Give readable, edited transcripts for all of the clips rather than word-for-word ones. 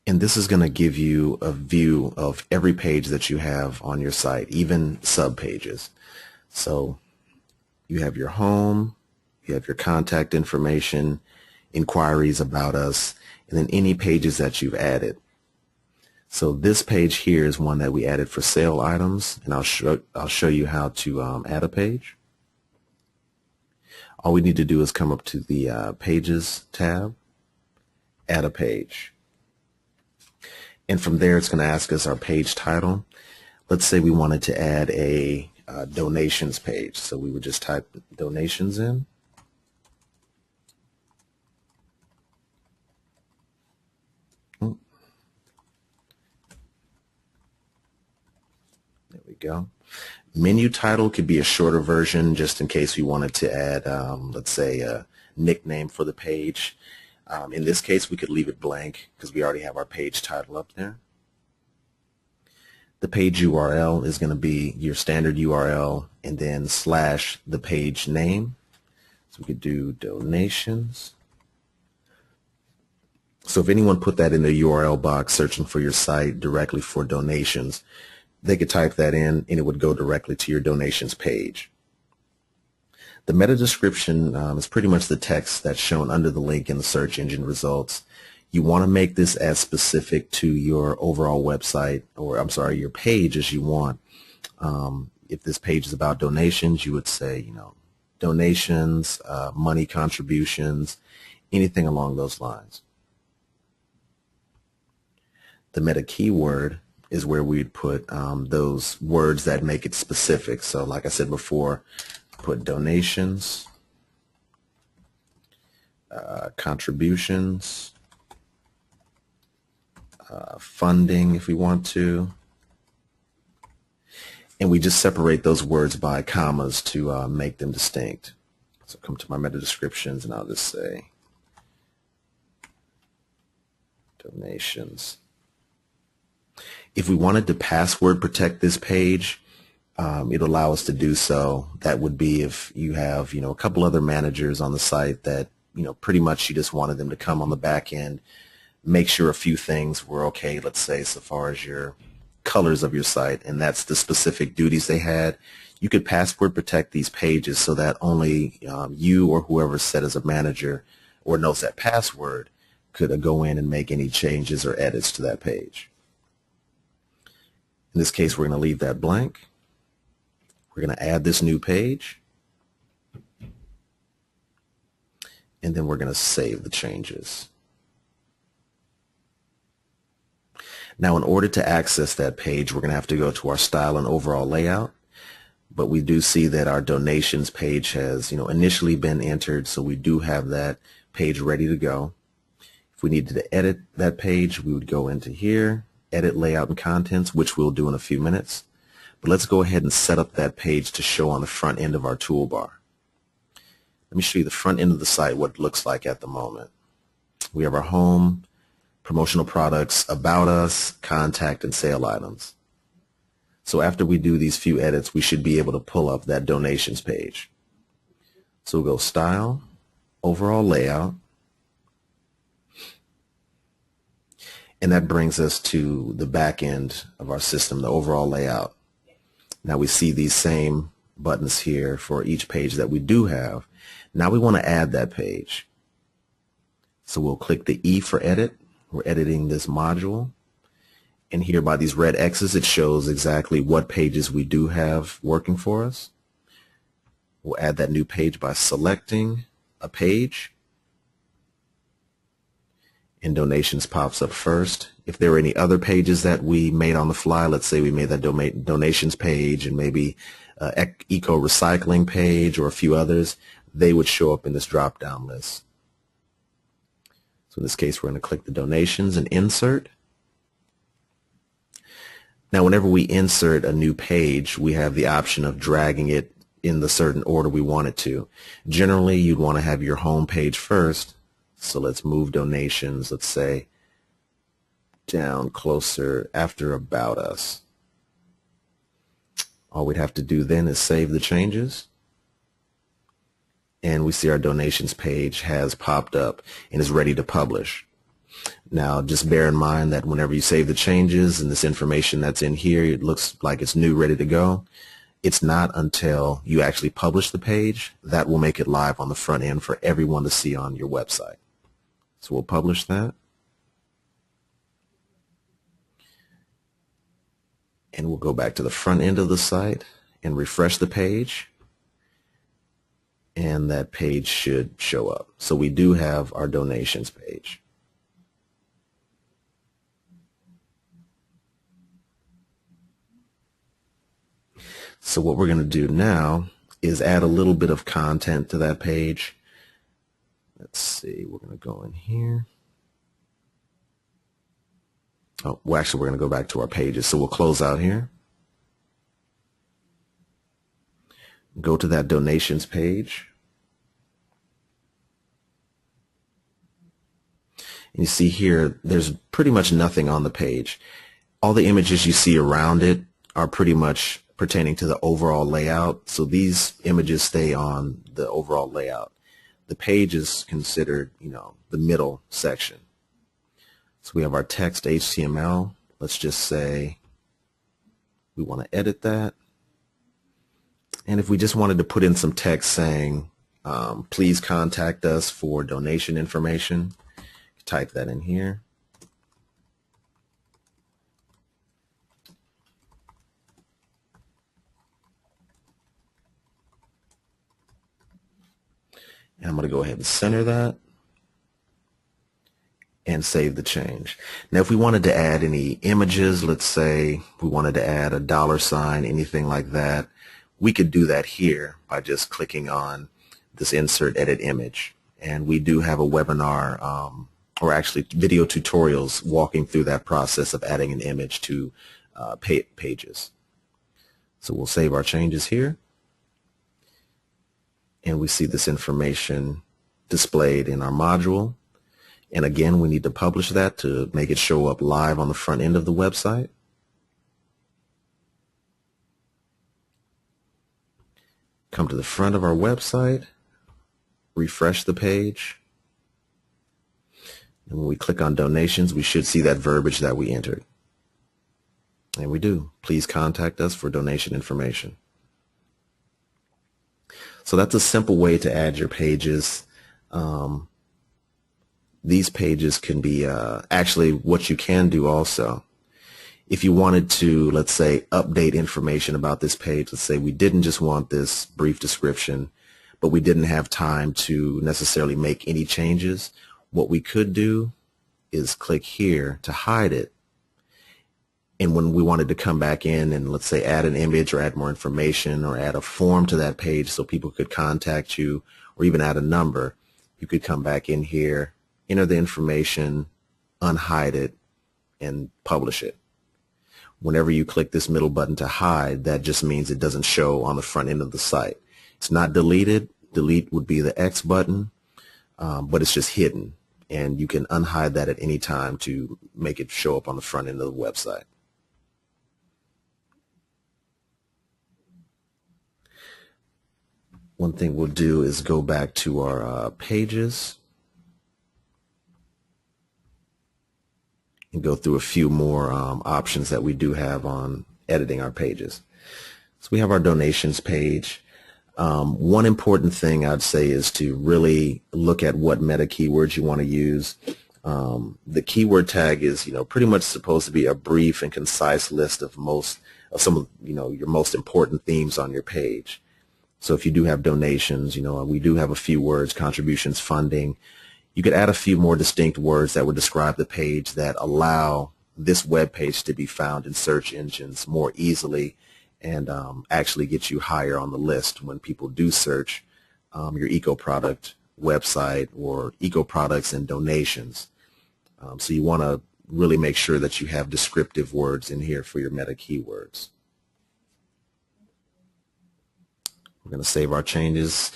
And this is going to give you a view of every page that you have on your site, even sub-pages. So you have your home, you have your contact information, inquiries about us, and then any pages that you've added. So this page here is one that we added for sale items, and I'll show you how to add a page. All we need to do is come up to the Pages tab, add a page. And from there it's going to ask us our page title. Let's say we wanted to add a donations page. So we would just type donations in. There we go. Menu title could be a shorter version just in case we wanted to add, let's say, a nickname for the page. In this case, we could leave it blank because we already have our page title up there. The page URL is going to be your standard URL and then / the page name. So we could do donations. So if anyone put that in the URL box searching for your site directly for donations, they could type that in and it would go directly to your donations page. The meta description is pretty much the text that's shown under the link in the search engine results. You want to make this as specific to your overall website, or I'm sorry, your page as you want. If this page is about donations, you would say, donations, money contributions, anything along those lines. The meta keyword is where we'd put those words that make it specific. So like I said before, put donations, contributions, funding if we want to, and we just separate those words by commas to make them distinct. So come to my meta descriptions and I'll just say donations. If we wanted to password protect this page, it'll allow us to do so. That would be if you have, a couple other managers on the site that, pretty much you just wanted them to come on the back end, make sure a few things were okay, let's say, so far as your colors of your site, and that's the specific duties they had. You could password protect these pages so that only you or whoever's set as a manager or knows that password could go in and make any changes or edits to that page. In this case, we're going to leave that blank. We're going to add this new page, and then we're going to save the changes. Now, in order to access that page, we're going to have to go to our style and overall layout, but we do see that our donations page has, initially been entered, so we do have that page ready to go. If we needed to edit that page, we would go into here, edit layout and contents, which we'll do in a few minutes. But let's go ahead and set up that page to show on the front end of our toolbar. Let me show you the front end of the site, what it looks like at the moment. We have our home, promotional products, about us, contact, and sale items. So after we do these few edits, we should be able to pull up that donations page. So we'll go Style, Overall Layout, and that brings us to the back end of our system, the overall layout. Now we see these same buttons here for each page that we do have. Now we want to add that page. So we'll click the E for edit. We're editing this module. And here by these red X's, it shows exactly what pages we do have working for us. We'll add that new page by selecting a page. And donations pops up first. If there were any other pages that we made on the fly, let's say we made that donations page and maybe eco recycling page or a few others, they would show up in this drop down list. So in this case, we're going to click the donations and insert. Now whenever we insert a new page, we have the option of dragging it in the certain order we want it to. Generally, you'd want to have your home page first. So let's move donations, let's say, down closer after about us. All we'd have to do then is save the changes. And we see our donations page has popped up and is ready to publish. Now, just bear in mind that whenever you save the changes and this information that's in here, it looks like it's new, ready to go. It's not until you actually publish the page that will make it live on the front end for everyone to see on your website. So we'll publish that. And we'll go back to the front end of the site and refresh the page. And that page should show up. So we do have our donations page. So what we're going to do now is add a little bit of content to that page. Let's see, we're going to go in here. Oh, well, actually, we're going to go back to our pages. So we'll close out here. Go to that donations page. And you see here, there's pretty much nothing on the page. All the images you see around it are pretty much pertaining to the overall layout. So these images stay on the overall layout. The page is considered, the middle section. So we have our text HTML. Let's just say we want to edit that. And if we just wanted to put in some text saying, please contact us for donation information, type that in here. And I'm going to go ahead and center that and save the change. Now, if we wanted to add any images, let's say we wanted to add a $, anything like that, we could do that here by just clicking on this insert edit image. And we do have a webinar or actually video tutorials walking through that process of adding an image to pages. So we'll save our changes here. And we see this information displayed in our module. And again, we need to publish that to make it show up live on the front end of the website. Come to the front of our website, refresh the page, and when we click on donations, we should see that verbiage that we entered. And we do. Please contact us for donation information. So that's a simple way to add your pages. These pages can be actually what you can do also. If you wanted to, let's say, update information about this page, let's say we didn't just want this brief description, but we didn't have time to necessarily make any changes, what we could do is click here to hide it. And when we wanted to come back in and, let's say, add an image or add more information or add a form to that page so people could contact you or even add a number, you could come back in here, enter the information, unhide it, and publish it. Whenever you click this middle button to hide, that just means it doesn't show on the front end of the site. It's not deleted. Delete would be the X button, but it's just hidden. And you can unhide that at any time to make it show up on the front end of the website. One thing we'll do is go back to our pages and go through a few more options that we do have on editing our pages. So we have our donations page. One important thing I'd say is to really look at what meta keywords you want to use. The keyword tag is, pretty much supposed to be a brief and concise list of some of your most important themes on your page. So if you do have donations, we do have a few words, contributions, funding. You could add a few more distinct words that would describe the page that allow this web page to be found in search engines more easily and actually get you higher on the list when people do search your eco-product website or eco-products and donations. So you want to really make sure that you have descriptive words in here for your meta keywords. We're going to save our changes.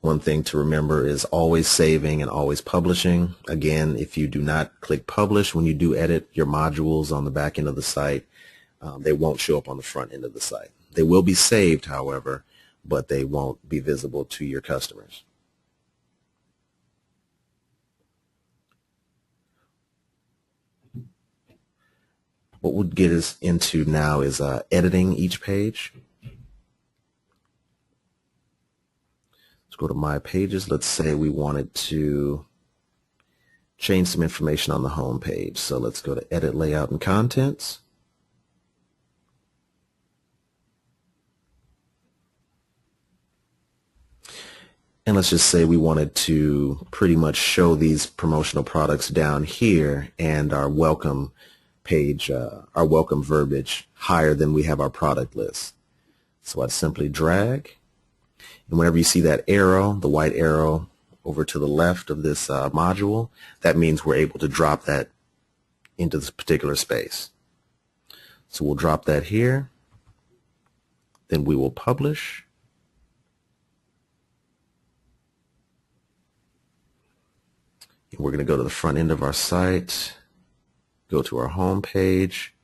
One thing to remember is always saving and always publishing. Again, if you do not click publish when you do edit your modules on the back end of the site, they won't show up on the front end of the site. They will be saved, however, but they won't be visible to your customers. what would get us into now is editing each page. Let's go to My Pages. Let's say we wanted to change some information on the home page. So let's go to Edit Layout and Contents. And let's just say we wanted to pretty much show these promotional products down here and our welcome page, our welcome verbiage higher than we have our product list. So I'd simply drag, and whenever you see that arrow, the white arrow over to the left of this module, that means we're able to drop that into this particular space. So we'll drop that here, then we will publish. We're going to go to the front end of our site, go to our home page,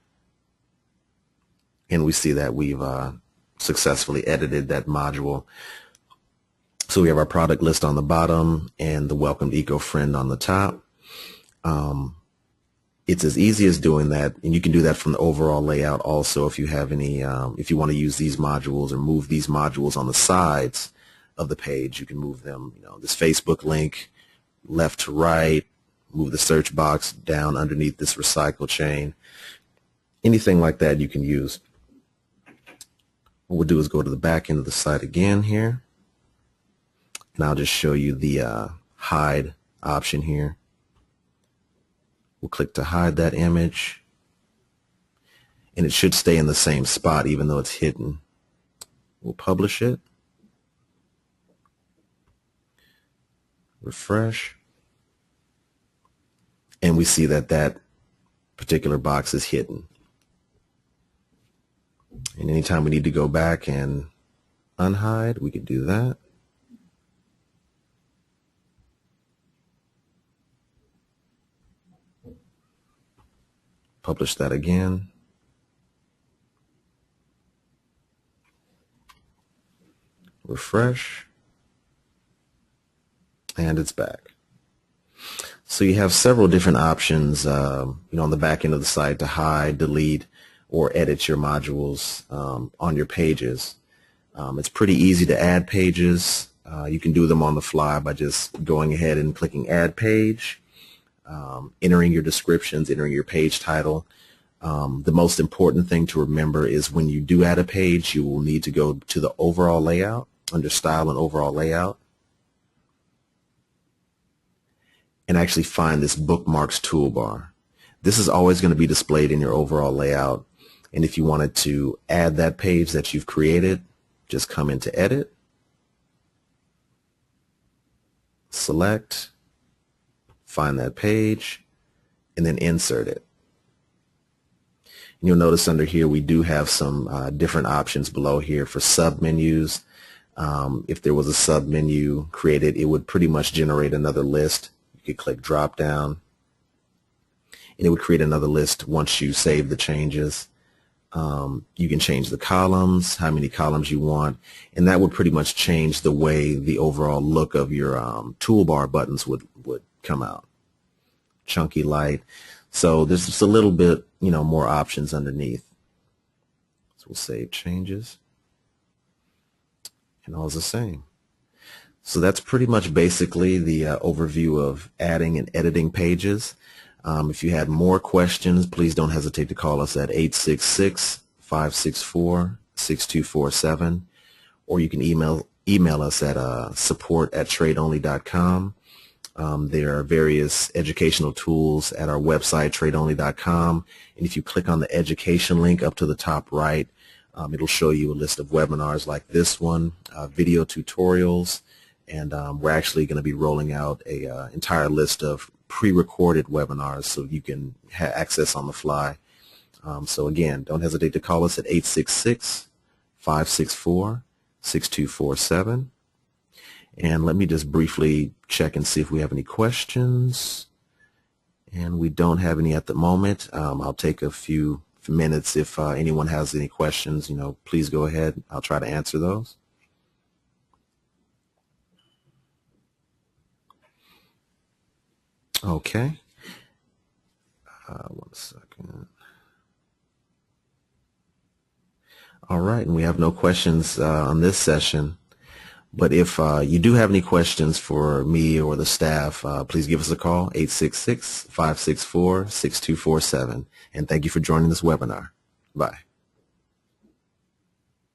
and we see that we've successfully edited that module. So we have our product list on the bottom and the welcomed eco-friend on the top. It's as easy as doing that, and you can do that from the overall layout also if you have any, if you want to use these modules or move these modules on the sides of the page, you can move them, this Facebook link left to right, move the search box down underneath this recycle chain, anything like that you can use. What we'll do is go to the back end of the site again here, and I'll just show you the hide option here. We'll click to hide that image, and it should stay in the same spot even though it's hidden. We'll publish it. Refresh, and we see that that particular box is hidden. And anytime we need to go back and unhide, we could do that. Publish that again. Refresh. And it's back. So you have several different options, on the back end of the site to hide, delete, or edit your modules on your pages. It's pretty easy to add pages. You can do them on the fly by just going ahead and clicking Add Page, entering your descriptions, entering your page title. The most important thing to remember is when you do add a page, you will need to go to the overall layout, under Style and Overall Layout, and actually find this Bookmarks toolbar. This is always going to be displayed in your overall layout, and if you wanted to add that page that you've created, just come into Edit, select, find that page, and then insert it. And you'll notice under here we do have some different options below here for submenus. If there was a submenu created, it would pretty much generate another list. You could click drop down, and it would create another list once you save the changes. You can change the columns, how many columns you want, and that would pretty much change the way the overall look of your toolbar buttons would come out. Chunky, light. So there's just a little bit, more options underneath. So we'll save changes, and all is the same. So that's pretty much basically the overview of adding and editing pages. If you had more questions, please don't hesitate to call us at 866-564-6247, or you can email us at support@tradeonly.com. There are various educational tools at our website, tradeonly.com, and if you click on the education link up to the top right, it'll show you a list of webinars like this one, video tutorials, and we're actually going to be rolling out a entire list of pre-recorded webinars so you can have access on the fly. So again, don't hesitate to call us at 866-564-6247. And let me just briefly check and see if we have any questions. And we don't have any at the moment. I'll take a few minutes. If anyone has any questions, please go ahead. I'll try to answer those. Okay. One second. All right, and we have no questions on this session. But if you do have any questions for me or the staff, please give us a call, 866-564-6247. And thank you for joining this webinar. Bye.